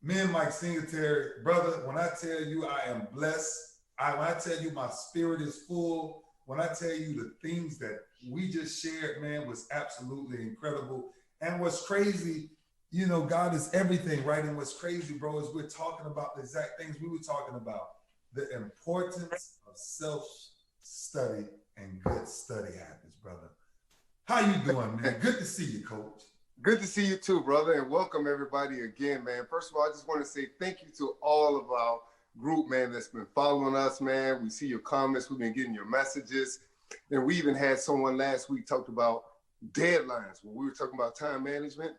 Me and Mike Singletary, brother, when I tell you I am blessed, when I tell you my spirit is full, when I tell you the things that we just shared, man, was absolutely incredible. And what's crazy, you know, God is everything, right? And what's crazy, bro, is we're talking about the exact things we were talking about. The importance of self-study and good study habits, brother. How you doing, man? Good to see you, Coach. Good to see you too, brother, and welcome everybody again, man. First of all, I just want to say thank you to all of our group, man, that's been following us, man. We see your comments. We've been getting your messages. And we even had someone last week talked about deadlines. When we were talking about time management,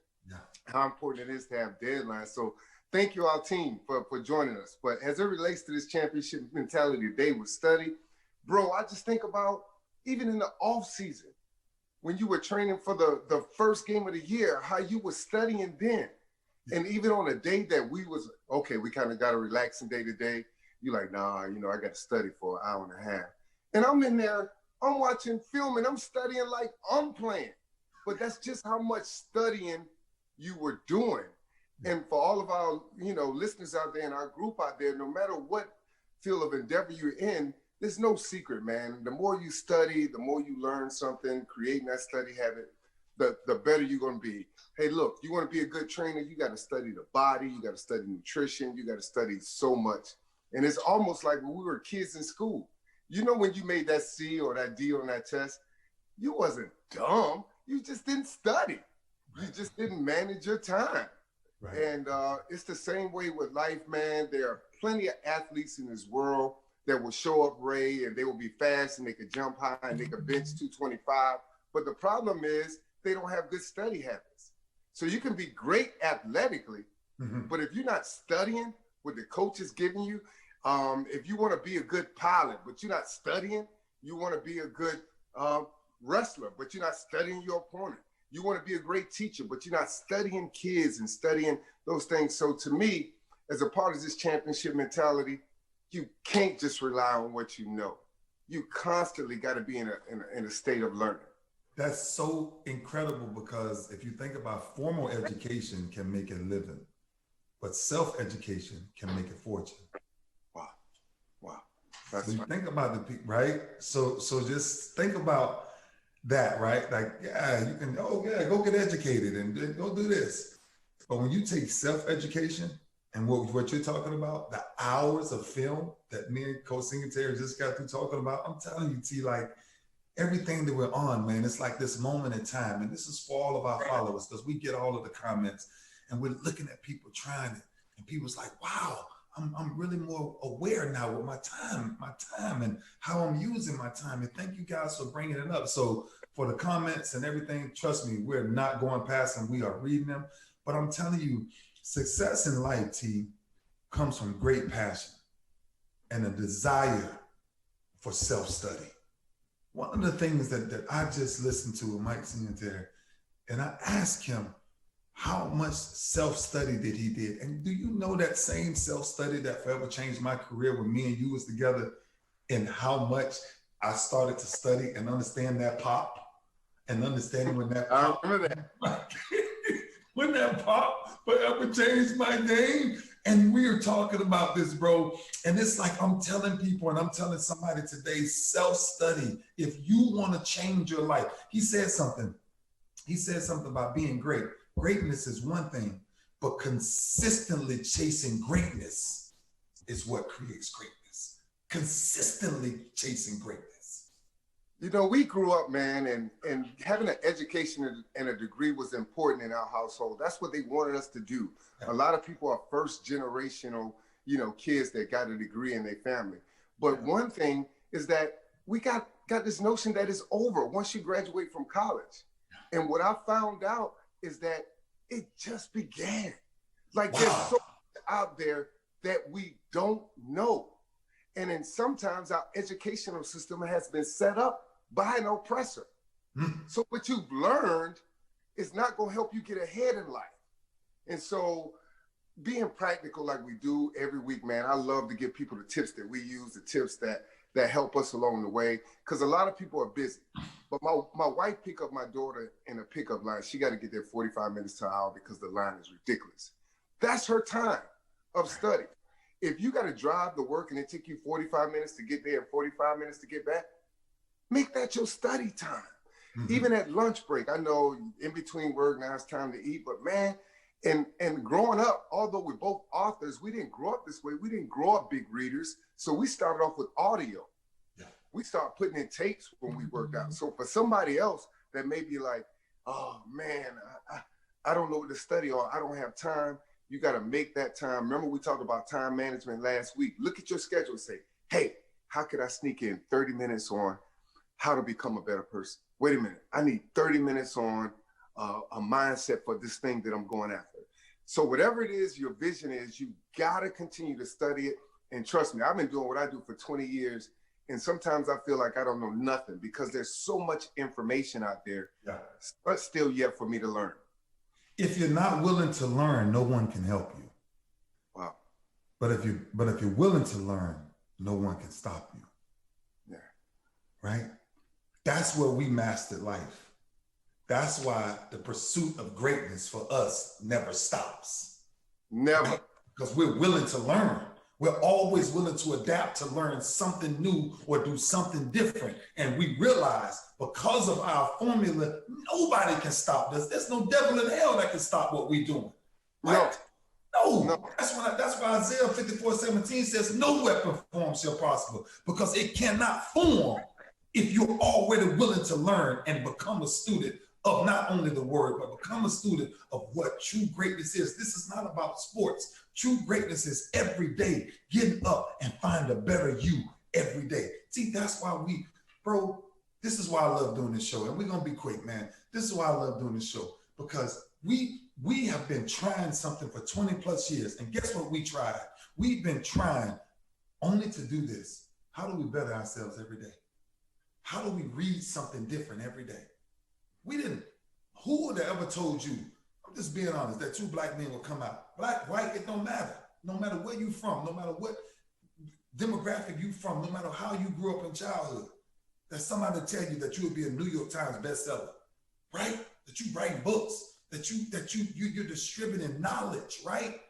how important it is to have deadlines. So thank you, our team, for joining us. But as it relates to this championship mentality today with study, bro, I just think about even in the off season, when you were training for the first game of the year, how you were studying then. And even on a day that we kind of got a relaxing day today, you're like, nah, you know, I got to study for an hour and a half. And I'm in there, I'm watching film and I'm studying like I'm playing. But that's just how much studying you were doing. And for all of our, you know, listeners out there and our group out there, no matter what field of endeavor you're in, there's no secret, man. The more you study, the more you learn something, creating that study habit, the better you're going to be. Hey, look, you want to be a good trainer, you got to study the body, you got to study nutrition, you got to study so much. And it's almost like when we were kids in school. You know, when you made that C or that D on that test, you wasn't dumb. you just didn't study. You just didn't manage your time. Right. And it's the same way with life, man. There are plenty of athletes in this world that will show up, Ray, and they will be fast and they could jump high and they could bench 225. But the problem is they don't have good study habits. So you can be great athletically, but if you're not studying what the coach is giving you, if you want to be a good pilot, but you're not studying, you want to be a good wrestler, but you're not studying your opponent. You want to be a great teacher, but you're not studying kids and studying those things. So to me, as a part of this championship mentality, you can't just rely on what you know. You constantly got to be in a state of learning. That's so incredible, because if you think about formal education can make a living, but self-education can make a fortune. Wow. That's so you right. think about the people, right? So just think about that, right? Like, yeah, you can, go get educated and go do this. But when you take self-education and what you're talking about, the hours of film that me and Coach Singletary just got through talking about, I'm telling you, T, like everything that we're on, man, it's like this moment in time. And this is for all of our followers, because we get all of the comments and we're looking at people trying it. And people's like, wow, I'm really more aware now with my time and how I'm using my time. And thank you guys for bringing it up. So for the comments and everything, trust me, we're not going past them. We are reading them. But I'm telling you, success in life, T, comes from great passion and a desire for self-study. One of the things that I just listened to with Mike Singletary, and I asked him, how much self-study did he did? And do you know that same self-study that forever changed my career when me and you was together, and how much I started to study and understand that pop and understanding when that pop, I remember that. when that pop forever changed my game. And we are talking about this, bro. And it's like I'm telling people, and I'm telling somebody today, self-study. If you want to change your life, he said something about being great. Greatness is one thing, but consistently chasing greatness is what creates greatness. Consistently chasing greatness. You know, we grew up, man, and having an education and a degree was important in our household. That's what they wanted us to do. A lot of people are first generational, kids that got a degree in their family. But one thing is that we got this notion that it's over once you graduate from college. And what I found out is that it just began. Like there's so much out there that we don't know. And then sometimes our educational system has been set up by an oppressor. So what you've learned is not going to help you get ahead in life. And so being practical like we do every week, man, I love to give people the tips that we use, the tips that help us along the way, because a lot of people are busy. But my wife pick up my daughter in a pickup line. She got to get there 45 minutes to an hour because the line is ridiculous. That's her time of study. If you got to drive to work and it take you 45 minutes to get there and 45 minutes to get back, make that your study time. Even at lunch break, I know in between work, now it's time to eat, but man, and growing up, although we're both authors, we didn't grow up this way. We didn't grow up big readers. So we started off with audio. We start putting in tapes when we worked out. So for somebody else that may be like, oh man, I don't know what to study or I don't have time, you got to make that time. Remember we talked about time management last week. Look at your schedule and say, hey, how could I sneak in 30 minutes on how to become a better person? Wait a minute, I need 30 minutes on a mindset for this thing that I'm going after. So whatever it is, your vision is, you got to continue to study it. And trust me, I've been doing what I do for 20 years. And sometimes I feel like I don't know nothing because there's so much information out there, but still yet for me to learn. If you're not willing to learn, no one can help you. Wow. But if you're willing to learn, no one can stop you. Yeah. Right? That's where we mastered life. That's why the pursuit of greatness for us never stops. Never. Right? Because we're willing to learn. We're always willing to adapt, to learn something new or do something different. And we realize because of our formula, nobody can stop us. There's no devil in hell that can stop what we're doing. Right? No. That's why Isaiah 54:17 says, no weapon formed shall prosper, because it cannot form if you're already willing to learn and become a student of not only the word, but become a student of what true greatness is. This is not about sports. True greatness is every day getting up and find a better you every day. See, that's why bro, this is why I love doing this show. And we're going to be quick, man. This is why I love doing this show, because we have been trying something for 20 plus years. And guess what we tried? We've been trying only to do this. How do we better ourselves every day? How do we read something different every day? We didn't. Who would have ever told you, I'm just being honest, that two black men will come out? Black, white, it don't matter. No matter where you from, no matter what demographic you from, no matter how you grew up in childhood, that somebody tell you that you would be a New York Times bestseller, right? That you write books, that you're distributing knowledge, right?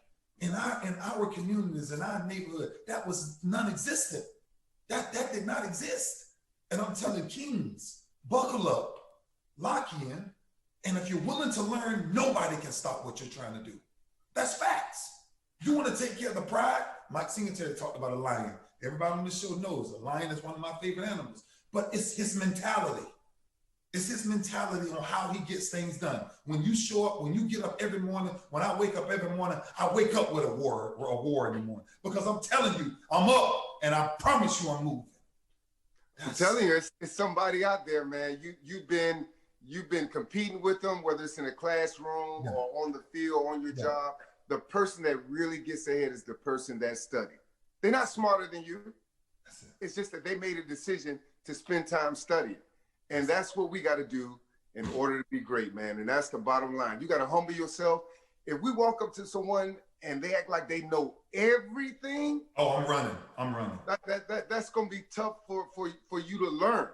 In our communities, in our neighborhood, that was non-existent. That did not exist. And I'm telling kings, buckle up, lock in, and if you're willing to learn, nobody can stop what you're trying to do. That's facts. You want to take care of the pride? Mike Singletary talked about a lion. Everybody on this show knows a lion is one of my favorite animals, but it's his mentality. It's his mentality on how he gets things done. When you show up, when you get up every morning, when I wake up every morning, I wake up with a war in the morning, because I'm telling you, I'm up and I promise you I'm moving. I'm telling you, it's somebody out there, man. You've been competing with them, whether it's in a classroom or on the field or on your job. The person that really gets ahead is the person that studied. They're not smarter than you. It's just that they made a decision to spend time studying. And that's what we got to do in order to be great, man. And that's the bottom line. You got to humble yourself. If we walk up to someone and they act like they know everything. Oh, I'm running. That's going to be tough for you to learn.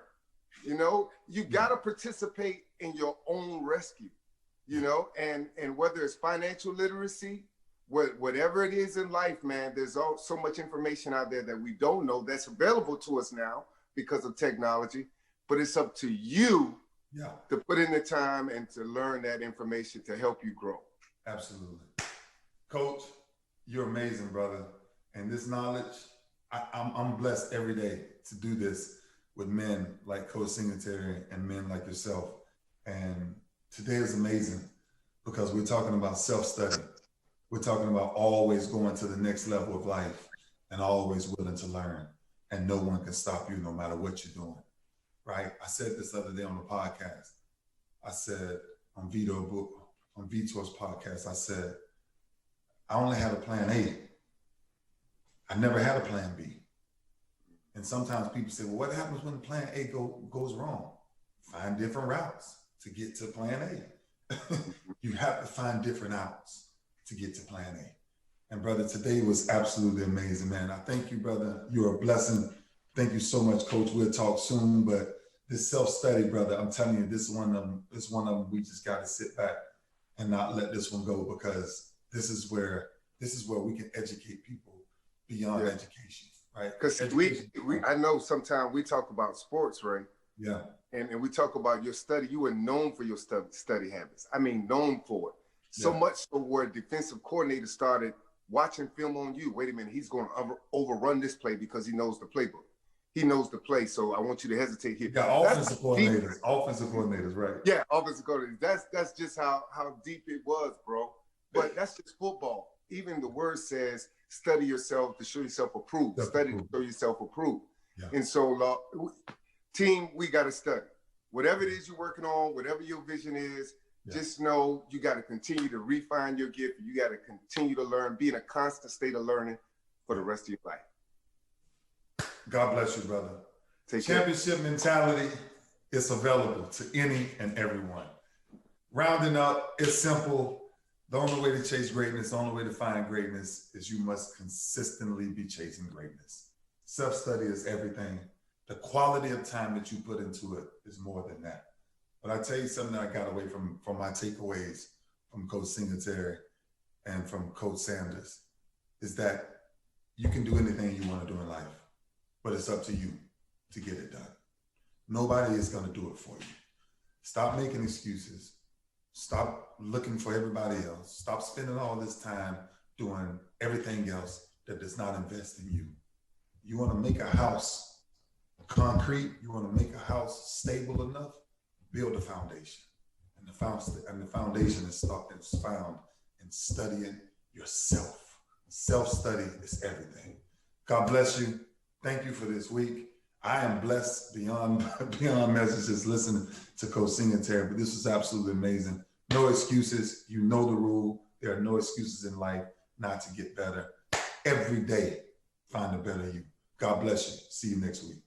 You know, you got to participate in your own rescue, you know, and whether it's financial literacy, whatever it is in life, man, there's so much information out there that we don't know that's available to us now because of technology. But it's up to you to put in the time and to learn that information to help you grow. Absolutely. Coach, you're amazing, brother. And this knowledge, I'm blessed every day to do this with men like Coach Singletary and men like yourself. And today is amazing because we're talking about self-study. We're talking about always going to the next level of life and always willing to learn. And no one can stop you no matter what you're doing. Right? I said this other day on the podcast. I said on Vitor's podcast, I said, I only had a plan A. I never had a plan B. And sometimes people say, well, what happens when plan A goes wrong? Find different routes to get to plan A. You have to find different outs to get to plan A. And brother, today was absolutely amazing, man. I thank you, brother. You're a blessing. Thank you so much, Coach. We'll talk soon, but this self-study, brother, I'm telling you, this is one of them we just got to sit back and not let this one go, because this is where we can educate people beyond education, right? Because I know sometimes we talk about sports, right? Yeah. And we talk about your study. You were known for your study habits. I mean, known for it. So much so where defensive coordinator started watching film on you. Wait a minute, he's going to overrun this play because he knows the playbook. He knows the play, so I want you to hesitate here. Yeah, offensive coordinators, right? Yeah, offensive coordinators. That's just how deep it was, bro. But that's just football. Even the word says, study yourself to show yourself approved. Study to show yourself approved. Yeah. And so, team, we got to study. Whatever it is you're working on, whatever your vision is, just know you got to continue to refine your gift. You got to continue to learn, be in a constant state of learning for the rest of your life. God bless you, brother. Championship mentality is available to any and everyone. Rounding up, it's simple. The only way to chase greatness, the only way to find greatness is you must consistently be chasing greatness. Self-study is everything. The quality of time that you put into it is more than that. But I tell you something that I got away from my takeaways from Coach Singletary and from Coach Sanders is that you can do anything you want to do in life, but it's up to you to get it done. Nobody is going to do it for you. Stop making excuses. Stop looking for everybody else. Stop spending all this time doing everything else that does not invest in you. You want to make a house concrete, you want to make a house stable enough, build a foundation. And the foundation is found in studying yourself. Self-study is everything. God bless you. Thank you for this week. I am blessed beyond messages listening to Coach Singletary, but this was absolutely amazing. No excuses. You know the rule. There are no excuses in life not to get better. Every day, find a better you. God bless you. See you next week.